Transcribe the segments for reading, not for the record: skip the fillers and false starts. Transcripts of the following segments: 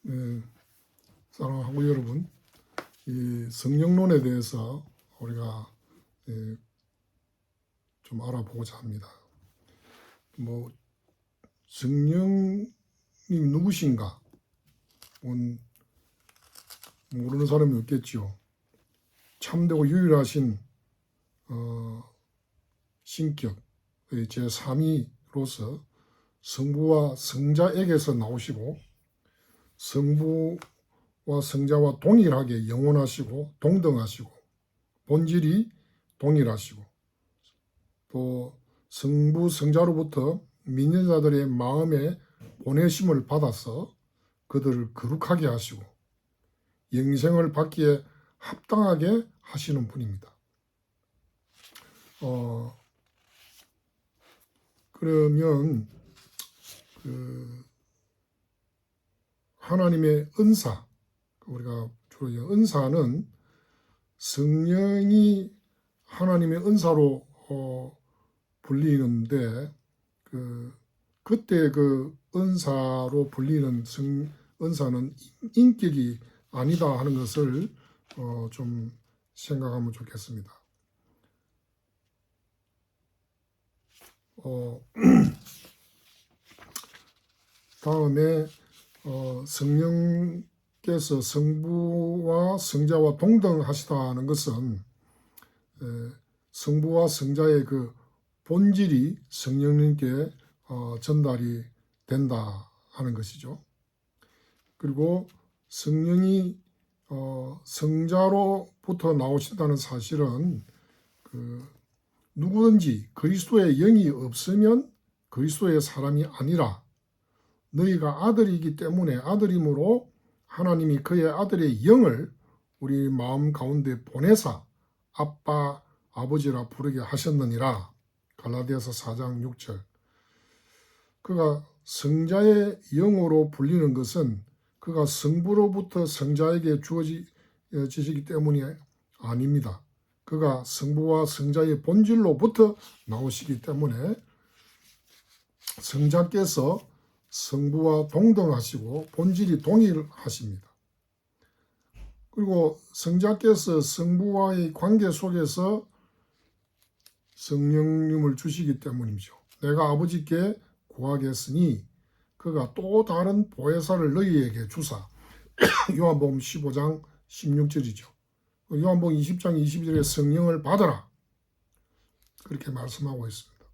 네, 사랑하고 여러분, 이 성령론에 대해서 우리가 좀 알아보고자 합니다. 성령님 누구신가? 모르는 사람이 없겠죠. 참되고 유일하신 신격의 제3위로서 성부와 성자에게서 나오시고 성부와 성자와 동일하게 영원하시고 동등하시고 본질이 동일하시고 또 성부 성자로부터 믿는 자들의 마음에 보내심을 받아서 그들을 거룩하게 하시고 영생을 받기에 합당하게 하시는 분입니다. 그러면 하나님의 은사, 우리가 주로 은사는 성령이 하나님의 은사로 불리는데 그때 그 은사로 불리는 은사는 인격이 아니다 하는 것을 좀 생각하면 좋겠습니다. 다음에 성령께서 성부와 성자와 동등하시다는 것은 성부와 성자의 그 본질이 성령님께 전달이 된다 하는 것이죠. 그리고 성령이 성자로부터 나오신다는 사실은 누구든지 그리스도의 영이 없으면 그리스도의 사람이 아니라 너희가 아들이기 때문에 아들임으로 하나님이 그의 아들의 영을 우리 마음 가운데 보내사 아빠 아버지라 부르게 하셨느니라. 갈라디아서 4장 6절. 그가 성자의 영으로 불리는 것은 그가 성부로부터 성자에게 주어지시기 때문이 아닙니다. 그가 성부와 성자의 본질로부터 나오시기 때문에 성자께서 성부와 동등하시고 본질이 동일하십니다. 그리고 성자께서 성부와의 관계 속에서 성령님을 주시기 때문이죠. 내가 아버지께 구하겠으니 그가 또 다른 보혜사를 너희에게 주사. 요한복음 15장 16절이죠. 요한복음 20장 22절에 성령을 받아라. 그렇게 말씀하고 있습니다.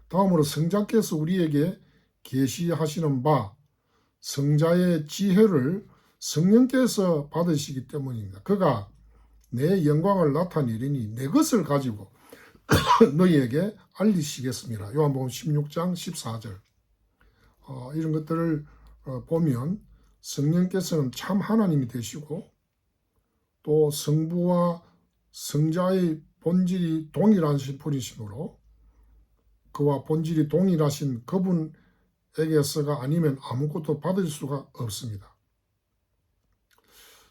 다음으로 성자께서 우리에게 계시하시는 바 성자의 지혜를 성령께서 받으시기 때문입니다. 그가 내 영광을 나타내리니 내 것을 가지고 너희에게 알리시겠습니다. 요한복음 16장 14절. 이런 것들을 보면 성령께서는 참 하나님이 되시고 또 성부와 성자의 본질이 동일하신 분이시므로 그와 본질이 동일하신 그분에게서가 아니면 아무것도 받을 수가 없습니다.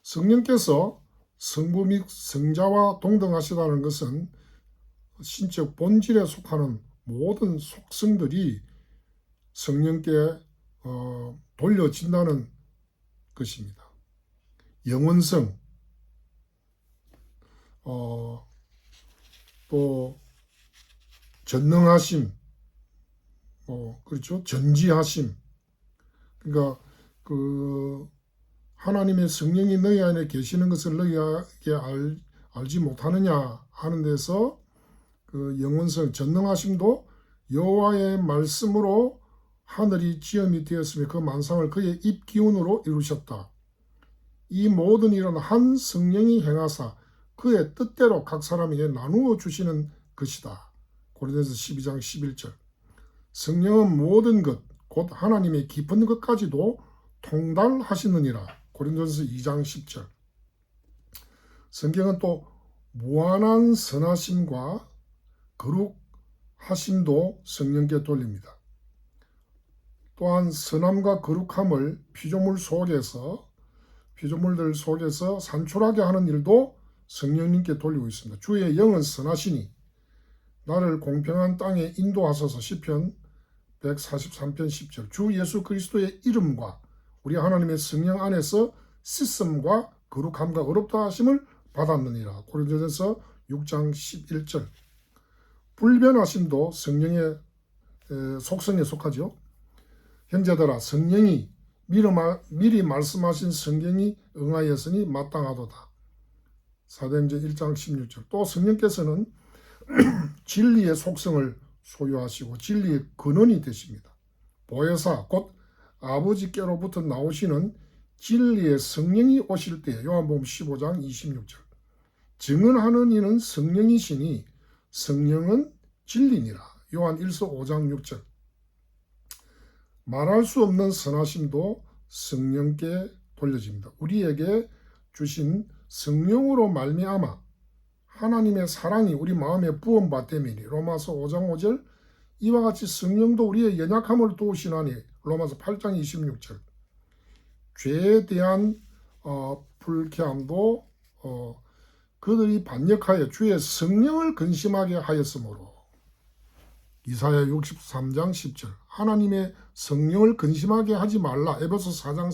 성령께서 성부 및 성자와 동등하시다는 것은 신적 본질에 속하는 모든 속성들이 성령께 돌려진다는 것입니다. 영원성, 또 전능하심, 그렇죠? 전지하심. 그러니까 하나님의 성령이 너희 안에 계시는 것을 너희에게 알지 못하느냐 하는 데서 그 영원성, 전능하심도 여호와의 말씀으로 하늘이 지음이 되었으며 그 만상을 그의 입 기운으로 이루셨다. 이 모든 일은 한 성령이 행하사 그의 뜻대로 각 사람에게 나누어 주시는 것이다. 고린도서 12장 11절. 성령은 모든 것, 곧 하나님의 깊은 것까지도 통달하시느니라. 고린도서 2장 10절. 성경은 또 무한한 선하심과 거룩하심도 성령께 돌립니다. 또한 선함과 거룩함을 피조물들 속에서 산출하게 하는 일도 성령님께 돌리고 있습니다. 주의 영은 선하시니 나를 공평한 땅에 인도하소서. 시편 143편 10절. 주 예수 그리스도의 이름과 우리 하나님의 성령 안에서 씻음과 거룩함과 어렵다 하심을 받았느니라. 고린도전서 6장 11절. 불변하심도 성령의 속성에 속하죠. 형제들아, 성령이 미리 말씀하신 성경이 응하였으니 마땅하도다. 사도행전 1장 16절. 또 성령께서는 진리의 속성을 소유하시고 진리의 근원이 되십니다. 보혜사 곧 아버지께로부터 나오시는 진리의 성령이 오실 때 요한복음 15장 26절. 증언하는 이는 성령이시니 성령은 진리니라. 요한 1서 5장 6절. 말할 수 없는 선하심도 성령께 돌려집니다. 우리에게 주신 성령으로 말미암아 하나님의 사랑이 우리 마음에 부음받됨이니 로마서 5장 5절. 이와 같이 성령도 우리의 연약함을 도우시나니 로마서 8장 26절. 죄에 대한 불쾌함도 그들이 반역하여 주의 성령을 근심하게 하였으므로 이사야 63장 10절. 하나님의 성령을 근심하게 하지 말라. 에베소 4장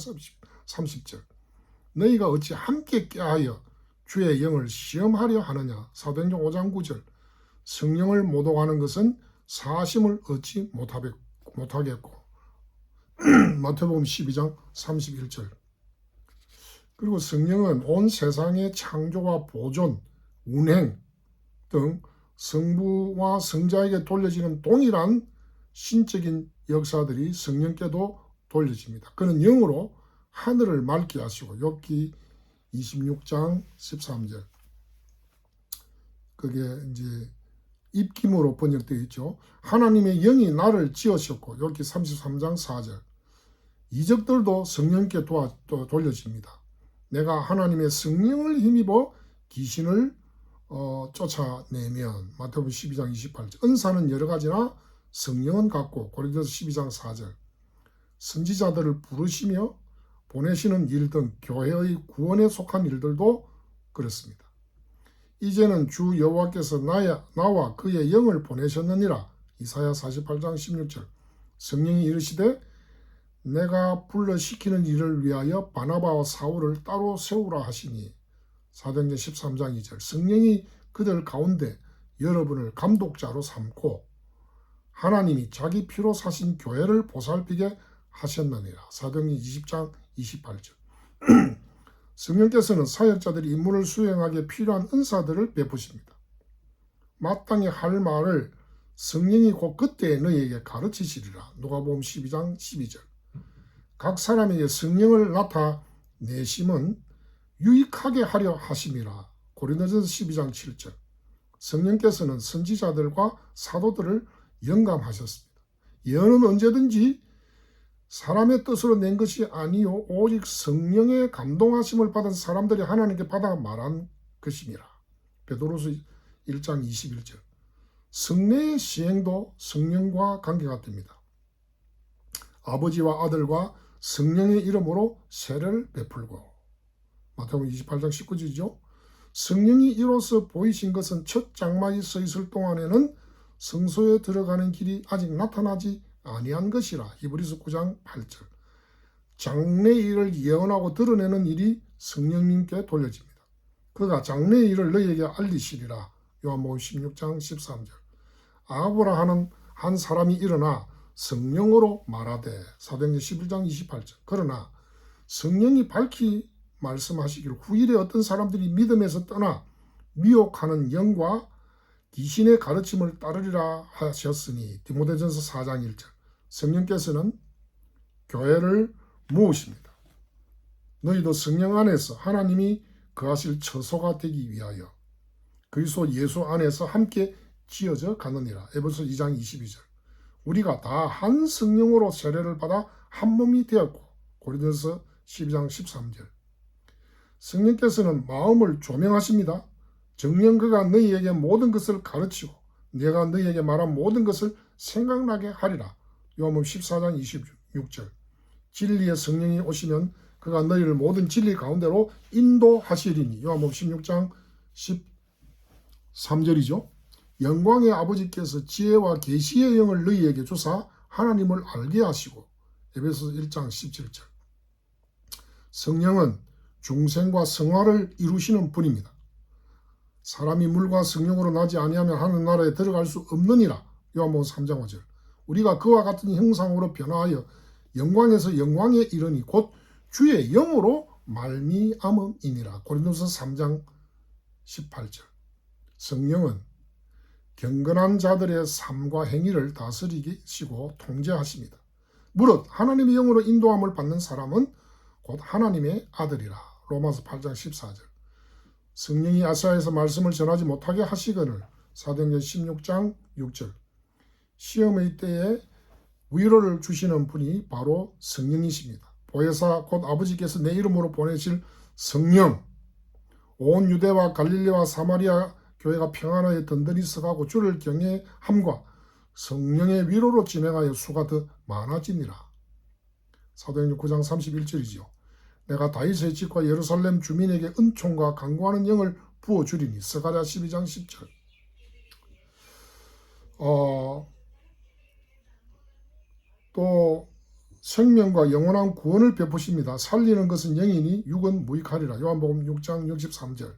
30절. 너희가 어찌 함께 꾀하여 주의 영을 시험하려 하느냐. 사도행전 5장 9절. 성령을 모독하는 것은 사심을 얻지 못하겠고 마태복음 12장 31절. 그리고 성령은 온 세상의 창조와 보존, 운행 등 성부와 성자에게 돌려지는 동일한 신적인 역사들이 성령께도 돌려집니다. 그는 영으로 하늘을 맑게 하시고 욥기 26장 13절. 그게 이제 입김으로 번역되어 있죠. 하나님의 영이 나를 지으셨고 욥기 33장 4절. 이적들도 성령께 돌려집니다. 내가 하나님의 성령을 힘입어 귀신을 쫓아내면 마태복음 12장 28절. 은사는 여러 가지나 성령은 같고 고린도서 12장 4절. 선지자들을 부르시며 보내시는 일 등 교회의 구원에 속한 일들도 그렇습니다. 이제는 주 여호와께서 나와 그의 영을 보내셨느니라. 이사야 48장 16절. 성령이 이르시되 내가 불러시키는 일을 위하여 바나바와 사울을 따로 세우라 하시니. 사도행전 13장 2절. 성령이 그들 가운데 여러분을 감독자로 삼고 하나님이 자기 피로 사신 교회를 보살피게 하셨느니라. 사도행전 20장 28절. 성령께서는 사역자들이 임무를 수행하기에 필요한 은사들을 베푸십니다. 마땅히 할 말을 성령이 곧 그때 너희에게 가르치시리라. 누가복음 12장 12절. 각 사람에게 성령을 나타내심은 유익하게 하려 하심이라. 고린도전서 12장 7절. 성령께서는 선지자들과 사도들을 영감하셨습니다. 예언은 언제든지 사람의 뜻으로 낸 것이 아니요 오직 성령의 감동하심을 받은 사람들이 하나님께 받아 말한 것이니라. 베드로서 1장 21절. 성례의 시행도 성령과 관계가 됩니다. 아버지와 아들과 성령의 이름으로 세례를 베풀고 마태복음 28장 19절이죠. 성령이 이로써 보이신 것은 첫 장막이 서 있을 동안에는 성소에 들어가는 길이 아직 나타나지 아니한 것이라. 히브리서 9장 8절. 장래의 일을 예언하고 드러내는 일이 성령님께 돌려집니다. 그가 장래의 일을 너희에게 알리시리라. 요한복음 16장 13절. 아브라 하는 한 사람이 일어나 성령으로 말하되. 사도행전 11장 28절. 그러나 성령이 밝히 말씀하시기를 후일에 어떤 사람들이 믿음에서 떠나 미혹하는 영과 귀신의 가르침을 따르리라 하셨으니. 디모데전서 4장 1절. 성령께서는 교회를 모으십니다. 너희도 성령 안에서 하나님이 거하실 처소가 되기 위하여 그리스도 예수 안에서 함께 지어져 가느니라. 에베소 2장 22절. 우리가 다 한 성령으로 세례를 받아 한 몸이 되었고. 고린도서 12장 13절. 성령께서는 마음을 조명하십니다. 정녕 그가 너희에게 모든 것을 가르치고 내가 너희에게 말한 모든 것을 생각나게 하리라. 요한복음 14장 26절. 진리의 성령이 오시면 그가 너희를 모든 진리 가운데로 인도하시리니. 요한복음 16장 13절이죠. 영광의 아버지께서 지혜와 계시의 영을 너희에게 주사 하나님을 알게 하시고. 에베소 1장 17절. 성령은 중생과 성화를 이루시는 분입니다. 사람이 물과 성령으로 나지 아니하면 하늘 나라에 들어갈 수 없느니라. 요한복음 3장 5절. 우리가 그와 같은 형상으로 변화하여 영광에서 영광에 이르니 곧 주의 영으로 말미암음이니라. 고린도서 3장 18절. 성령은 경건한 자들의 삶과 행위를 다스리시고 통제하십니다. 무릇 하나님의 영으로 인도함을 받는 사람은 곧 하나님의 아들이라. 로마서 8장 14절. 성령이 아사야에서 말씀을 전하지 못하게 하시거늘. 사도행전 16장 6절. 시험의 때에 위로를 주시는 분이 바로 성령이십니다. 보혜사 곧 아버지께서 내 이름으로 보내실 성령, 온 유대와 갈릴리와 사마리아 교회가 평안하여 든든히 서가고 주를 경외함과 성령의 위로로 진행하여 수가 더 많아지니라. 사도행전 9장 31절이지요. 내가 다윗의 집과 예루살렘 주민에게 은총과 강구하는 영을 부어주리니. 스가랴 12장 10절. 또 생명과 영원한 구원을 베푸십니다. 살리는 것은 영이니 육은 무익하리라. 요한복음 6장 63절.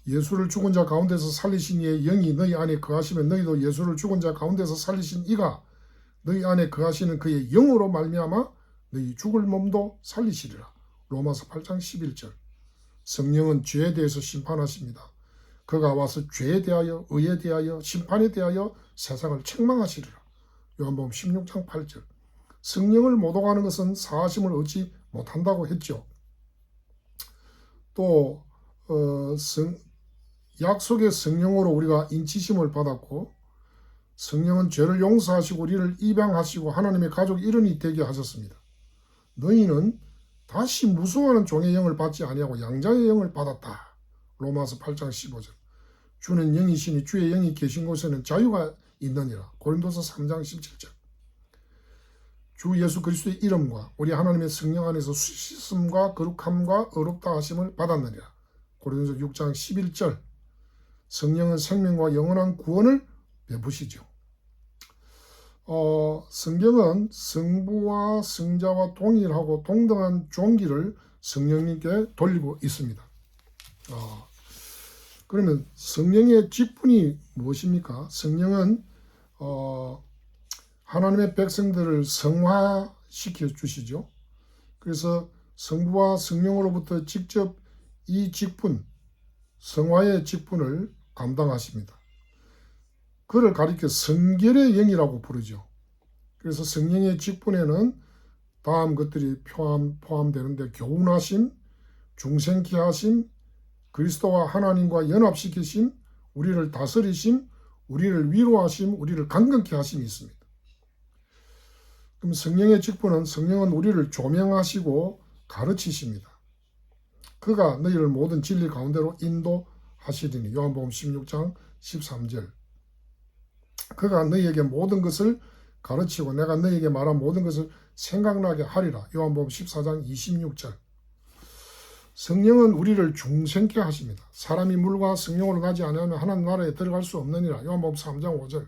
예수를 죽은 자 가운데서 살리신 이의 영이 너희 안에 거하시면 너희도 예수를 죽은 자 가운데서 살리신 이가 너희 안에 거하시는 그의 영으로 말미암아 너희 죽을 몸도 살리시리라. 로마서 8장 11절. 성령은 죄에 대해서 심판하십니다. 그가 와서 죄에 대하여 의에 대하여 심판에 대하여 세상을 책망하시리라. 요한복음 16장 8절. 성령을 못 오가는 것은 사하심을 얻지 못한다고 했죠. 또 약속의 성령으로 우리가 인치심을 받았고, 성령은 죄를 용서하시고 우리를 입양하시고 하나님의 가족 일원이 되게 하셨습니다. 너희는 다시 무수하는 종의 영을 받지 아니하고 양자의 영을 받았다. 로마서 8장 15절. 주는 영이시니 주의 영이 계신 곳에는 자유가 있느니라. 고린도서 3장 17절. 주 예수 그리스도의 이름과 우리 하나님의 성령 안에서 씻음과 거룩함과 의롭다 하심을 받았느니라. 고린도서 6장 11절. 성령은 생명과 영원한 구원을 베푸시죠. 성경은 성부와 성자와 동일하고 동등한 종기를 성령님께 돌리고 있습니다. 그러면 성령의 직분이 무엇입니까? 성령은 하나님의 백성들을 성화시켜 주시죠. 그래서 성부와 성령으로부터 직접 이 직분, 성화의 직분을 감당하십니다. 그를 가리켜 성결의 영이라고 부르죠. 그래서 성령의 직분에는 다음 것들이 포함되는데 교훈하심, 중생케 하심, 그리스도와 하나님과 연합시키심, 우리를 다스리심, 우리를 위로하심, 우리를 강건케 하심이 있습니다. 그럼 성령의 직분은 성령은 우리를 조명하시고 가르치십니다. 그가 너희를 모든 진리 가운데로 인도하시리니. 요한복음 16장 13절. 그가 너희에게 모든 것을 가르치고 내가 너희에게 말한 모든 것을 생각나게 하리라. 요한복음 14장 26절. 성령은 우리를 중생케 하십니다. 사람이 물과 성령으로 나지 않으면 하나님 나라에 들어갈 수 없느니라. 요한복음 3장 5절.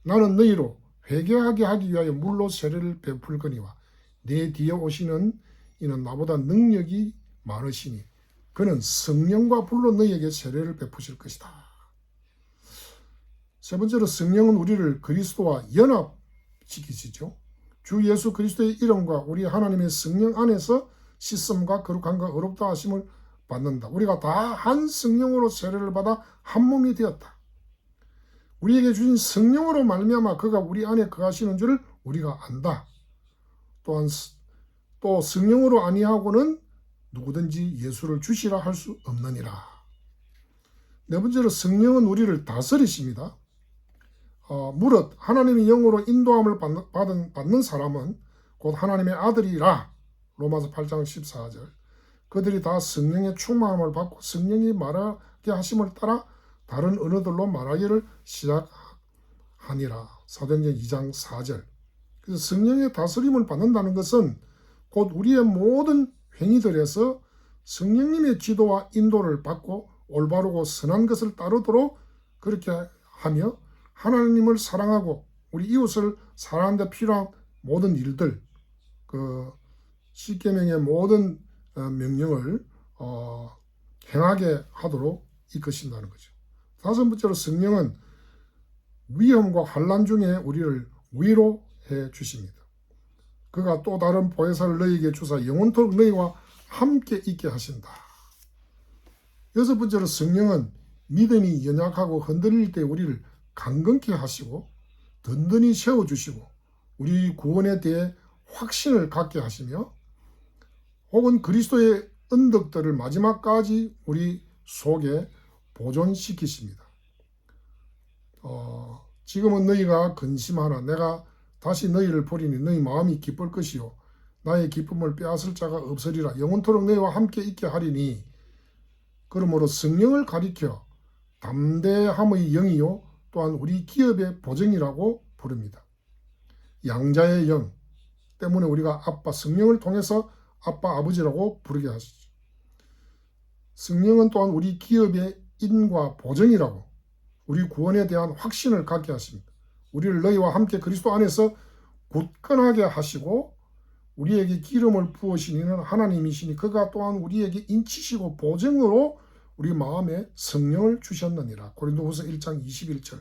나는 너희로 회개하게 하기 위하여 물로 세례를 베풀거니와 내 뒤에 오시는 이는 나보다 능력이 많으시니 그는 성령과 불로 너희에게 세례를 베푸실 것이다. 세 번째로 성령은 우리를 그리스도와 연합시키시죠. 주 예수 그리스도의 이름과 우리 하나님의 성령 안에서 씻음과 거룩함과 의롭다 하심을 받는다. 우리가 다 한 성령으로 세례를 받아 한 몸이 되었다. 우리에게 주신 성령으로 말미암아 그가 우리 안에 거하시는 줄을 우리가 안다. 또한 또 성령으로 아니하고는 누구든지 예수를 주시라 할 수 없느니라. 네 번째로 성령은 우리를 다스리십니다. 무릇 하나님의 영으로 인도함을 받는 사람은 곧 하나님의 아들이라. 로마서 8장 14절. 그들이 다 성령의 충만함을 받고 성령이 말하게 하심을 따라 다른 언어들로 말하기를 시작하니라. 사도행전 2장 4절. 그래서 성령의 다스림을 받는다는 것은 곧 우리의 모든 행위들에서 성령님의 지도와 인도를 받고 올바르고 선한 것을 따르도록 그렇게 하며 하나님을 사랑하고 우리 이웃을 사랑하는 데 필요한 모든 일들, 십계명의 모든 명령을 행하게 하도록 이끄신다는 거죠. 다섯 번째로 성령은 위험과 환난 중에 우리를 위로해 주십니다. 그가 또 다른 보혜사를 너희에게 주사 영원토록 너희와 함께 있게 하신다. 여섯 번째로 성령은 믿음이 연약하고 흔들릴 때 우리를 강건케 하시고 든든히 세워주시고 우리 구원에 대해 확신을 갖게 하시며 혹은 그리스도의 언덕들을 마지막까지 우리 속에 보존시키십니다. 지금은 너희가 근심하나 내가 다시 너희를 보리니 너희 마음이 기쁠 것이요 나의 기쁨을 빼앗을 자가 없으리라. 영원토록 너희와 함께 있게 하리니 그러므로 성령을 가리켜 담대함의 영이요 또한 우리 기업의 보증이라고 부릅니다. 양자의 영 때문에 우리가 아빠 성령을 통해서 아빠 아버지라고 부르게 하시죠. 성령은 또한 우리 기업의 인과 보증이라고 우리 구원에 대한 확신을 갖게 하십니다. 우리를 너희와 함께 그리스도 안에서 굳건하게 하시고 우리에게 기름을 부으신 이는 하나님이시니 그가 또한 우리에게 인치시고 보증으로 우리 마음에 성령을 주셨느니라. 고린도후서 1장 21절.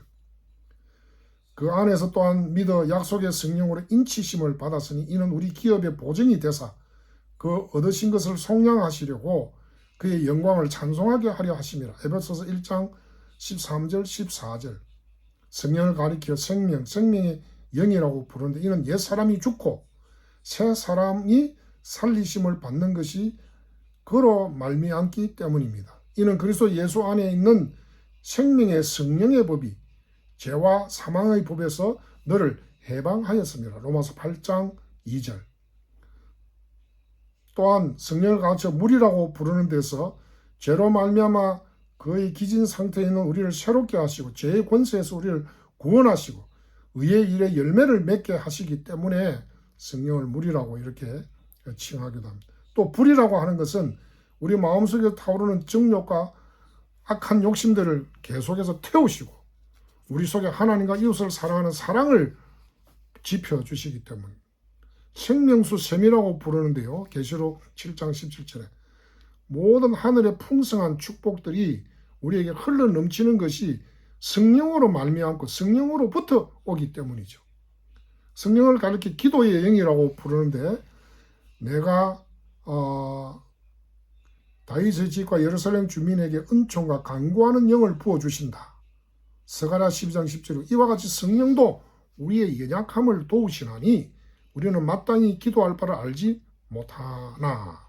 그 안에서 또한 믿어 약속의 성령으로 인치심을 받았으니 이는 우리 기업의 보증이 되사 그 얻으신 것을 속량하시려고 그의 영광을 찬송하게 하려 하심이라. 에베소서 1장 13절 14절. 성령을 가리켜 생명의 영이라고 부르는데 이는 옛사람이 죽고 새 사람이 살리심을 받는 것이 그로 말미암기 때문입니다. 이는 그리스도 예수 안에 있는 생명의 성령의 법이 죄와 사망의 법에서 너를 해방하였습니다. 로마서 8장 2절. 또한 성령을 가르쳐 물이라고 부르는 데서 죄로 말미암아 그의 기진 상태에 있는 우리를 새롭게 하시고 죄의 권세에서 우리를 구원하시고 의의 일에 열매를 맺게 하시기 때문에 성령을 물이라고 이렇게 칭하기도 합니다. 또 불이라고 하는 것은 우리 마음속에 타오르는 정욕과 악한 욕심들을 계속해서 태우시고 우리 속에 하나님과 이웃을 사랑하는 사랑을 지펴주시기 때문입니다. 생명수 샘이라고 부르는데요. 계시록 7장 17절에 모든 하늘의 풍성한 축복들이 우리에게 흘러 넘치는 것이 성령으로 말미암고 성령으로부터 오기 때문이죠. 성령을 가리켜 기도의 영이라고 부르는데 내가 다윗의 집과 예루살렘 주민에게 은총과 간구하는 영을 부어주신다. 스가랴 12장 10절로 이와 같이 성령도 우리의 연약함을 도우시나니 우리는 마땅히 기도할 바를 알지 못하나.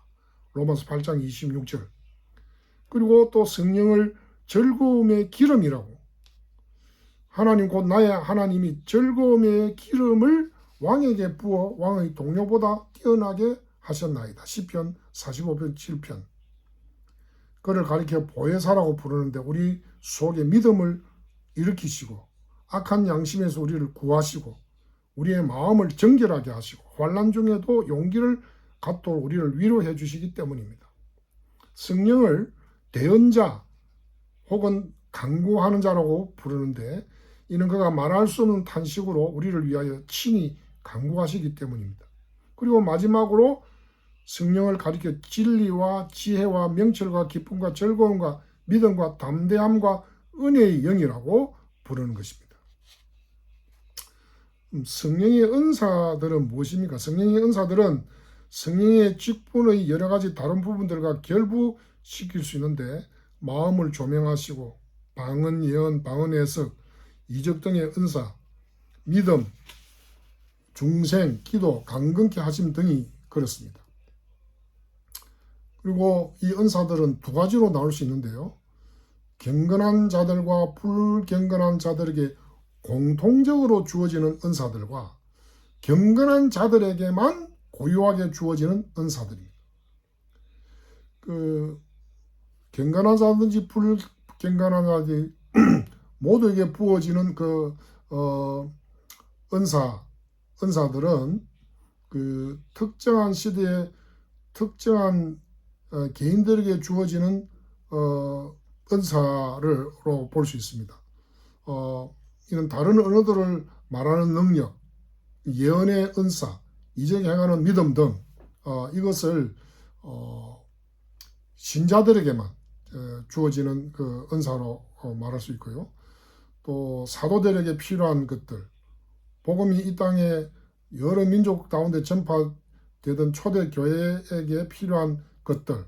로마서 8장 26절. 그리고 또 성령을 즐거움의 기름이라고 하나님 곧 나의 하나님이 즐거움의 기름을 왕에게 부어 왕의 동료보다 뛰어나게 하셨나이다. 시편 45편 7편. 그를 가리켜 보혜사라고 부르는데 우리 속에 믿음을 일으키시고 악한 양심에서 우리를 구하시고 우리의 마음을 정결하게 하시고 환난 중에도 용기를 갖도록 우리를 위로해 주시기 때문입니다. 성령을 대언자 혹은 간구하는 자라고 부르는데 이는 그가 말할 수 없는 탄식으로 우리를 위하여 친히 간구하시기 때문입니다. 그리고 마지막으로 성령을 가리켜 진리와 지혜와 명철과 기쁨과 즐거움과 믿음과 담대함과 은혜의 영이라고 부르는 것입니다. 성령의 은사들은 무엇입니까? 성령의 은사들은 성령의 직분의 여러 가지 다른 부분들과 결부시킬 수 있는데 마음을 조명하시고 방언, 예언, 방언 해석, 이적 등의 은사, 믿음, 중생, 기도, 강건케 하심 등이 그렇습니다. 그리고 이 은사들은 두 가지로 나올 수 있는데요. 경건한 자들과 불경건한 자들에게 공통적으로 주어지는 은사들과 경건한 자들에게만 고유하게 주어지는 은사들입니다. 경건한 자든지 불경건한 자든지 모두에게 부어지는 은사들은 특정한 시대에 특정한 개인들에게 주어지는 은사로 볼 수 있습니다. 이는 다른 언어들을 말하는 능력, 예언의 은사, 이적 행하는 믿음 등 이것을 신자들에게만 주어지는 그 은사로 말할 수 있고요. 또 사도들에게 필요한 것들, 복음이 이 땅에 여러 민족 가운데 전파되던 초대 교회에게 필요한 것들,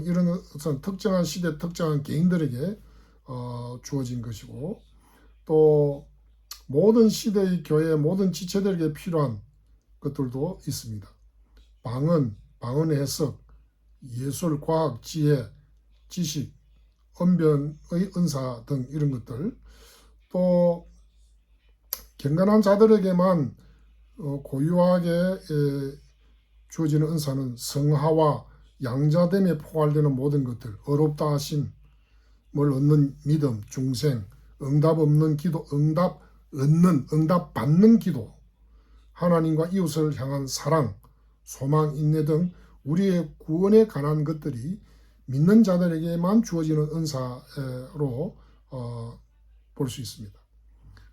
이런 어떤 특정한 시대, 특정한 개인들에게 주어진 것이고, 또 모든 시대의 교회, 모든 지체들에게 필요한 것들도 있습니다. 방언 해석, 예술, 과학, 지혜, 지식, 언변의 은사 등 이런 것들, 또 경건한 자들에게만 고유하게 주어지는 은사는 성화와 양자됨에 포괄되는 모든 것들, 어렵다 하심을 얻는 믿음, 중생, 응답 받는 기도, 하나님과 이웃을 향한 사랑, 소망, 인내 등 우리의 구원에 관한 것들이 믿는 자들에게만 주어지는 은사로 볼 수 있습니다.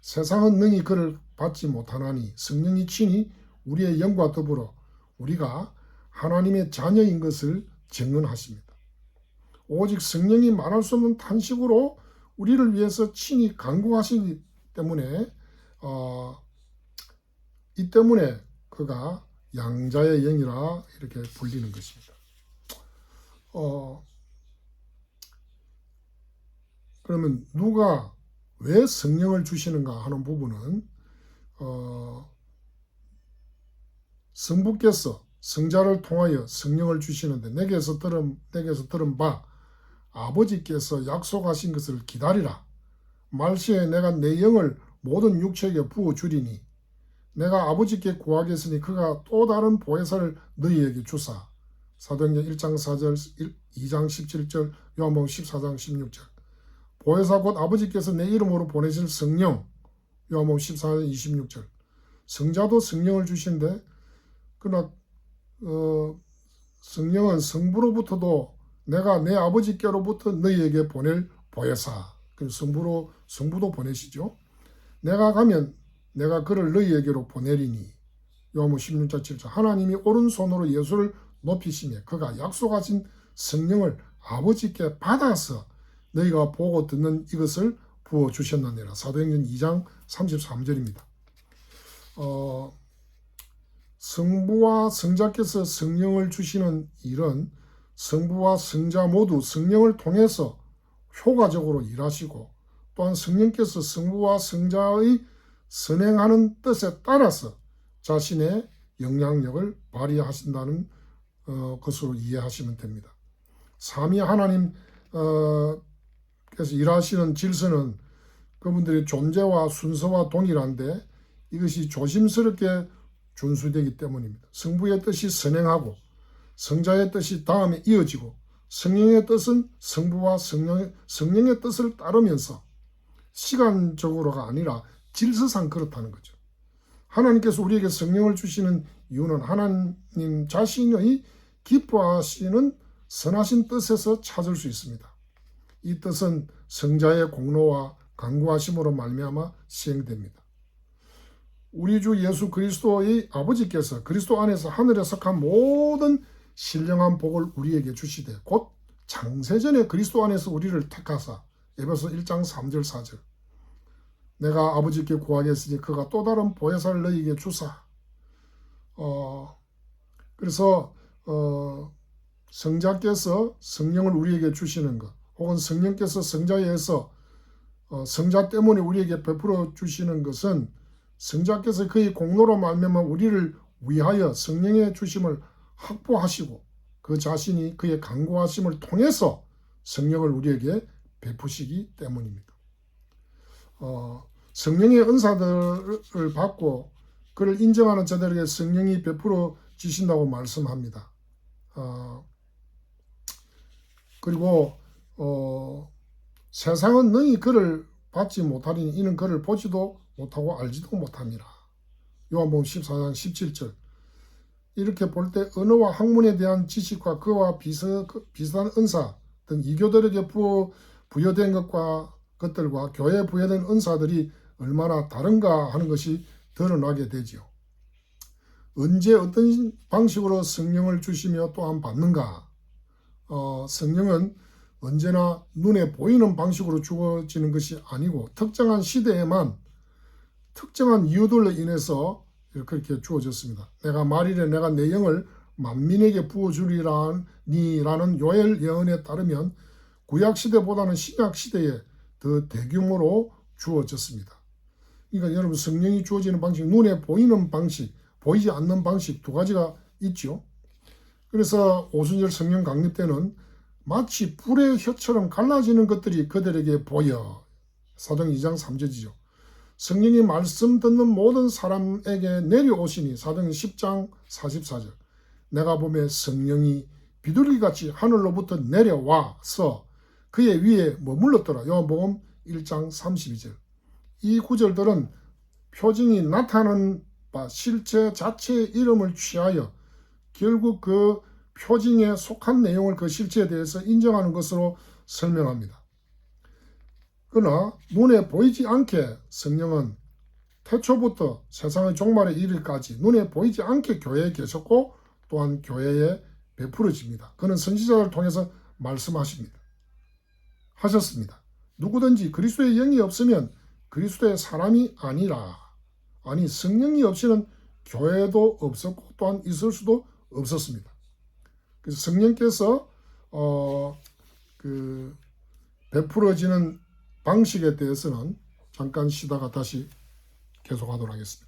세상은 능히 그를 받지 못하나니 성령이 친히 우리의 영과 더불어 우리가 하나님의 자녀인 것을 증언하십니다. 오직 성령이 말할 수 없는 탄식으로 우리를 위해서 친히 간구하시기 때문에 이 때문에 그가 양자의 영이라 이렇게 불리는 것입니다. 그러면 누가 왜 성령을 주시는가 하는 부분은 성부께서 성자를 통하여 성령을 주시는데 내게서 들은 바 아버지께서 약속하신 것을 기다리라. 말시에 내가 내 영을 모든 육체에게 부어주리니 내가 아버지께 구하겠으니 그가 또 다른 보혜사를 너희에게 주사. 사도행전 1장 4절, 2장 17절, 요한복음 14장 16절. 보혜사 곧 아버지께서 내 이름으로 보내실 성령, 요한복음 14장 26절. 성자도 성령을 주신데 그러나 성령은 성부로부터도 내가 내 아버지께로부터 너희에게 보낼 보혜사. 성부도 보내시죠. 내가 가면 내가 그를 너희에게로 보내리니 요한복음 16장 7절. 하나님이 오른손으로 예수를 높이시며 그가 약속하신 성령을 아버지께 받아서 너희가 보고 듣는 이것을 부어주셨느니라. 사도행전 2장 33절입니다. 성부와 성자께서 성령을 주시는 일은 성부와 성자 모두 성령을 통해서 효과적으로 일하시고 또한 성령께서 성부와 성자의 선행하는 뜻에 따라서 자신의 영향력을 발휘하신다는 것으로 이해하시면 됩니다. 삼위 하나님 그래서 일하시는 질서는 그분들의 존재와 순서와 동일한데 이것이 조심스럽게 준수되기 때문입니다. 성부의 뜻이 선행하고 성자의 뜻이 다음에 이어지고 성령의 뜻은 성부와 성령의 뜻을 따르면서 시간적으로가 아니라 질서상 그렇다는 거죠. 하나님께서 우리에게 성령을 주시는 이유는 하나님 자신의 기뻐하시는 선하신 뜻에서 찾을 수 있습니다. 이 뜻은 성자의 공로와 간구하심으로 말미암아 시행됩니다. 우리 주 예수 그리스도의 아버지께서 그리스도 안에서 하늘에 속한 모든 신령한 복을 우리에게 주시되 곧 창세전에 그리스도 안에서 우리를 택하사 에베소 1장 3절 4절 내가 아버지께 구하겠으니 그가 또 다른 보혜사를 너희에게 주사. 그래서 성자께서 성령을 우리에게 주시는 것 혹은 성령께서 성자에 의해서 성자 때문에 우리에게 베풀어 주시는 것은 성자께서 그의 공로로 말미암아 우리를 위하여 성령의 주심을 확보하시고 그 자신이 그의 간구하심을 통해서 성령을 우리에게 베푸시기 때문입니다. 성령의 은사들을 받고 그를 인정하는 자들에게 성령이 베풀어 주신다고 말씀합니다. 그리고 세상은 능히 그를 받지 못하리니 이는 그를 보지도 못하고 알지도 못함이라. 요한복음 14장 17절. 이렇게 볼 때 언어와 학문에 대한 지식과 그와 비슷한 은사 등 이교들에게 부여된 것들과 교회에 부여된 은사들이 얼마나 다른가 하는 것이 드러나게 되지요. 언제 어떤 방식으로 성령을 주시며 또한 받는가? 성령은 언제나 눈에 보이는 방식으로 주어지는 것이 아니고 특정한 시대에만 특정한 이유들로 인해서 이렇게 주어졌습니다. 내가 말이래 내가 내 영을 만민에게 부어주리라니라는 요엘 예언에 따르면 구약시대보다는 신약시대에 더 대규모로 주어졌습니다. 그러니까 여러분 성령이 주어지는 방식, 눈에 보이는 방식, 보이지 않는 방식 두 가지가 있죠. 그래서 오순절 성령 강립 때는 마치 불의 혀처럼 갈라지는 것들이 그들에게 보여. 사도행 2장 3절이죠. 성령이 말씀 듣는 모든 사람에게 내려오시니 사도행 10장 44절. 내가 보매 성령이 비둘기같이 하늘로부터 내려와서 그의 위에 머물렀더라. 요한복음 1장 32절. 이 구절들은 표징이 나타나는 바 실체 자체의 이름을 취하여 결국 그 표징에 속한 내용을 그 실체에 대해서 인정하는 것으로 설명합니다. 그러나 눈에 보이지 않게 성령은 태초부터 세상의 종말에 이르기까지 눈에 보이지 않게 교회에 계셨고 또한 교회에 베풀어집니다. 그는 선지자를 통해서 말씀하십니다. 하셨습니다. 누구든지 그리스도의 영이 없으면 그리스도의 사람이 아니라. 아니 성령이 없이는 교회도 없었고 또한 있을 수도 없었습니다. 그래서 성령께서 베풀어지는 방식에 대해서는 잠깐 쉬다가 다시 계속하도록 하겠습니다.